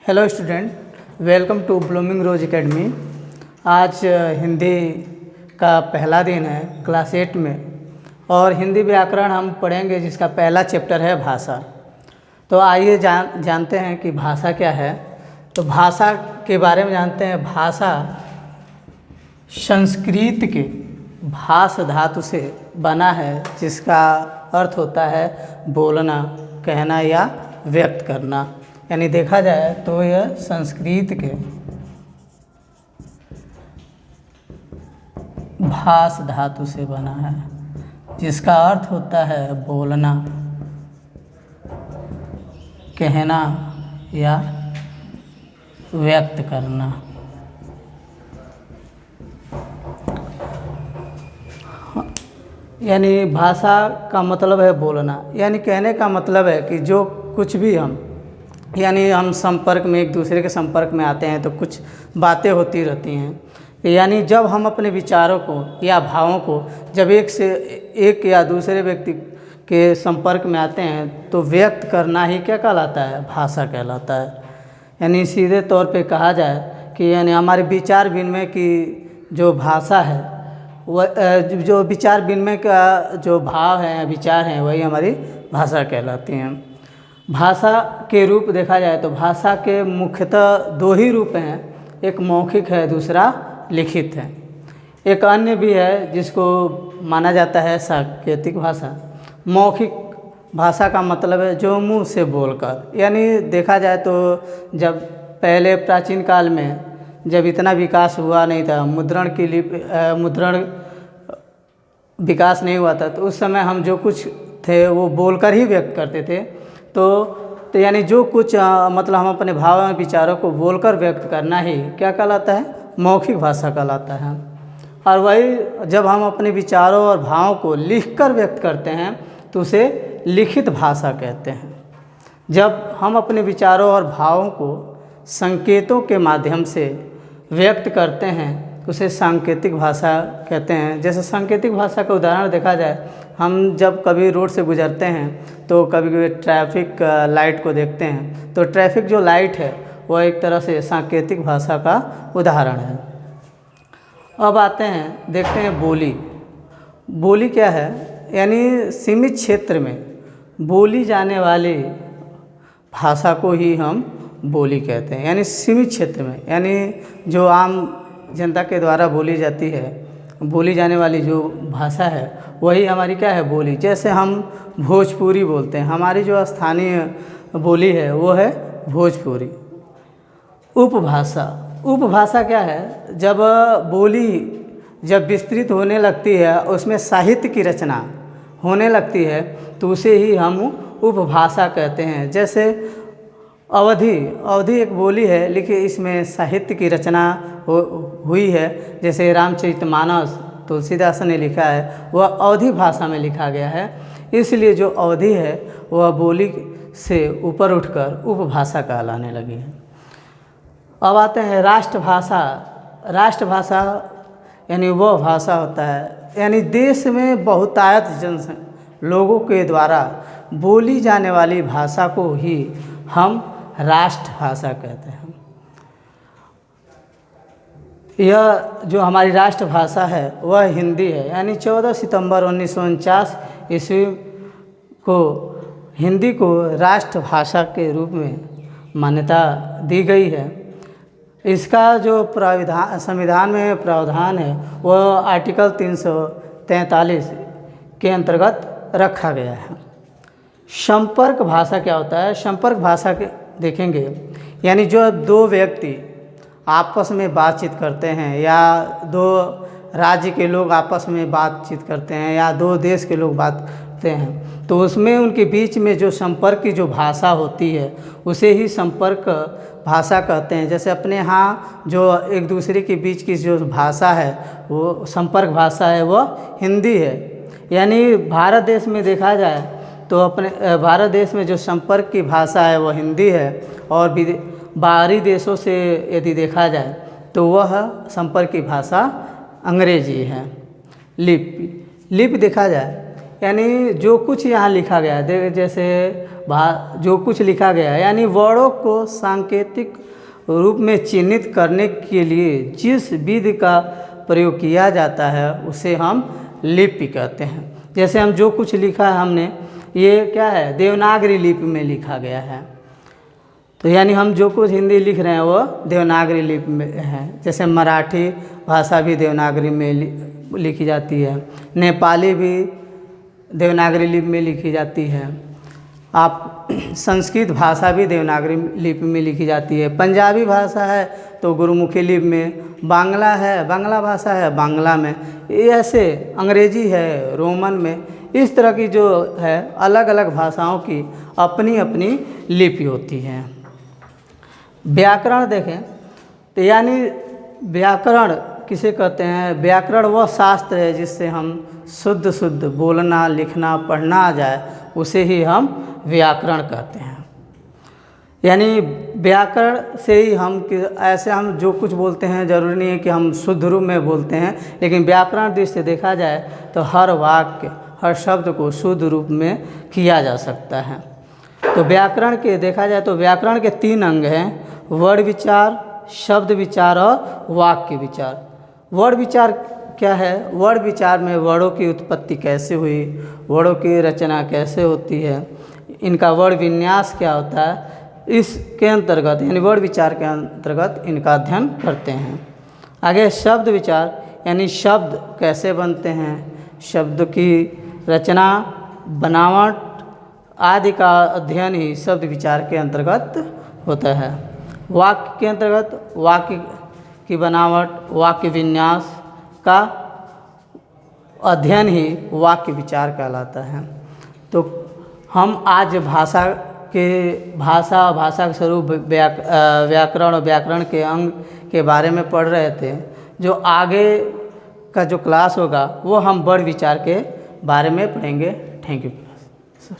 Hello student, welcome to Blooming Rose Academy. आज हिंदी का पहला दिन है क्लास 8 में और हिंदी व्याकरण हम पढ़ेंगे जिसका पहला चैप्टर है भाषा। तो आइए जानते हैं कि भाषा क्या है। तो भाषा के बारे में जानते हैं। भाषा संस्कृत के भाष धातु से बना है जिसका अर्थ होता है बोलना, कहना या व्यक्त करना। यानी देखा जाए तो यह संस्कृत के भाष धातु से बना है जिसका अर्थ होता है बोलना, कहना या व्यक्त करना। यानी भाषा का मतलब है बोलना, यानी कहने का मतलब है कि जो कुछ भी हम संपर्क में एक दूसरे के संपर्क में आते हैं तो कुछ बातें होती रहती हैं। यानी जब हम अपने विचारों को या भावों को जब एक या दूसरे व्यक्ति के संपर्क में आते हैं तो व्यक्त करना ही क्या कहलाता है, भाषा कहलाता है। यानी सीधे तौर पे कहा जाए कि यानी हमारे विचार विनिमय की जो भाषा है वह जो विचार विनिमय का जो भाव है, विचार हैं, वही हमारी भाषा कहलाती हैं। भाषा के रूप देखा जाए तो भाषा के मुख्यतः दो ही रूप हैं, एक मौखिक है, दूसरा लिखित है। एक अन्य भी है जिसको माना जाता है सांकेतिक भाषा। मौखिक भाषा का मतलब है जो मुंह से बोलकर। यानी देखा जाए तो जब पहले प्राचीन काल में जब इतना विकास हुआ नहीं था, मुद्रण विकास नहीं हुआ था, तो उस समय हम जो कुछ थे वो बोलकर ही व्यक्त करते थे। तो यानी जो कुछ मतलब हम अपने भाव और विचारों को बोलकर व्यक्त करना ही क्या कहलाता है, मौखिक भाषा कहलाता है। और वही जब हम अपने विचारों और भावों को लिखकर व्यक्त करते हैं तो उसे लिखित भाषा कहते हैं। जब हम अपने विचारों और भावों को संकेतों के माध्यम से व्यक्त करते हैं तो उसे सांकेतिक भाषा कहते हैं। जैसे सांकेतिक भाषा का उदाहरण देखा जाए, हम जब कभी रोड से गुजरते हैं तो कभी कभी ट्रैफिक लाइट को देखते हैं तो ट्रैफिक जो लाइट है वह एक तरह से सांकेतिक भाषा का उदाहरण है। अब आते हैं, देखते हैं बोली। बोली क्या है? यानी सीमित क्षेत्र में बोली जाने वाली भाषा को ही हम बोली कहते हैं। यानी सीमित क्षेत्र में, यानी जो आम जनता के द्वारा बोली जाती है, बोली जाने वाली जो भाषा है वही हमारी क्या है, बोली। जैसे हम भोजपुरी बोलते हैं, हमारी जो स्थानीय बोली है वो है भोजपुरी। उपभाषा, उपभाषा क्या है? जब बोली जब विस्तृत होने लगती है, उसमें साहित्य की रचना होने लगती है तो उसे ही हम उपभाषा कहते हैं। जैसे अवधि एक बोली है, लेकिन इसमें साहित्य की रचना हुई है। जैसे रामचरितमानस तुलसीदास ने लिखा है, वह अवधी भाषा में लिखा गया है, इसलिए जो अवधि है वह बोली से ऊपर उठकर उपभाषा कहलाने लगी है। अब आते हैं राष्ट्रभाषा। राष्ट्रभाषा यानी वह भाषा होता है, यानी देश में बहुतायत लोगों के द्वारा बोली जाने वाली भाषा को ही हम राष्ट्रभाषा कहते हैं। यह जो हमारी राष्ट्रभाषा है वह हिंदी है। यानी 14 सितंबर 1949 ईस्वी को हिंदी को राष्ट्रभाषा के रूप में मान्यता दी गई है। इसका जो संविधान में प्रावधान है वह आर्टिकल 343 के अंतर्गत रखा गया है। संपर्क भाषा क्या होता है? संपर्क भाषा के देखेंगे, यानी जो दो व्यक्ति आपस में बातचीत करते हैं या दो राज्य के लोग आपस में बातचीत करते हैं या दो देश के लोग बात करते हैं तो उसमें उनके बीच में जो संपर्क की जो भाषा होती है उसे ही संपर्क भाषा कहते हैं। जैसे अपने यहाँ जो एक दूसरे के बीच की जो भाषा है वो संपर्क भाषा है, वह हिंदी है। यानी भारत देश में देखा जाए तो अपने भारत देश में जो संपर्क की भाषा है वह हिंदी है, और बाहरी देशों से यदि देखा जाए तो वह संपर्क की भाषा अंग्रेजी है। लिपि देखा जाए यानी जो कुछ यहाँ लिखा गया है, जैसे जो कुछ लिखा गया है, यानी वर्णों को सांकेतिक रूप में चिन्हित करने के लिए जिस विधि का प्रयोग किया जाता है उसे हम लिपि कहते हैं। जैसे हम जो कुछ लिखा है हमने, ये क्या है, देवनागरी लिपि में लिखा गया है। तो यानी हम जो कुछ हिंदी लिख रहे हैं वो देवनागरी लिपि में है। जैसे मराठी भाषा भी देवनागरी में लिखी जाती है, नेपाली भी देवनागरी लिपि में लिखी जाती है, आप संस्कृत भाषा भी देवनागरी लिपि में लिखी जाती है, पंजाबी भाषा है तो गुरुमुखी लिपि में, बांग्ला है, बांग्ला भाषा है बांग्ला में, ये ऐसे अंग्रेजी है रोमन में। इस तरह की जो है अलग अलग भाषाओं की अपनी अपनी लिपि होती है। व्याकरण देखें तो यानी व्याकरण किसे कहते हैं? व्याकरण वह शास्त्र है जिससे हम शुद्ध शुद्ध बोलना लिखना पढ़ना आ जाए, उसे ही हम व्याकरण कहते हैं। यानी व्याकरण से ही हम ऐसे हम जो कुछ बोलते हैं ज़रूरी नहीं है कि हम शुद्ध रूप में बोलते हैं, लेकिन व्याकरण दृष्टि से देखा जाए तो हर वाक्य हर शब्द को शुद्ध रूप में किया जा सकता है। तो व्याकरण के देखा जाए तो व्याकरण के 3 अंग हैं, वर्ण विचार, शब्द विचार और वाक्य विचार। वर्ण विचार क्या है? वर्ण विचार में वर्णों की उत्पत्ति कैसे हुई, वर्णों की रचना कैसे होती है, इनका वर्ण विन्यास क्या होता है, इसके अंतर्गत यानी वर्ण विचार के अंतर्गत इनका अध्ययन करते हैं। आगे शब्द विचार, यानी शब्द कैसे बनते हैं, शब्द की रचना बनावट आदि का अध्ययन ही शब्द विचार के अंतर्गत होता है। वाक्य के अंतर्गत वाक्य की बनावट वाक्य विन्यास का अध्ययन ही वाक्य विचार कहलाता है। तो हम आज भाषा के स्वरूप व्याकरण और व्याकरण के अंग के बारे में पढ़ रहे थे। जो आगे का जो क्लास होगा वो हम वर्ण विचार के बारे में पढ़ेंगे। Thank you sir.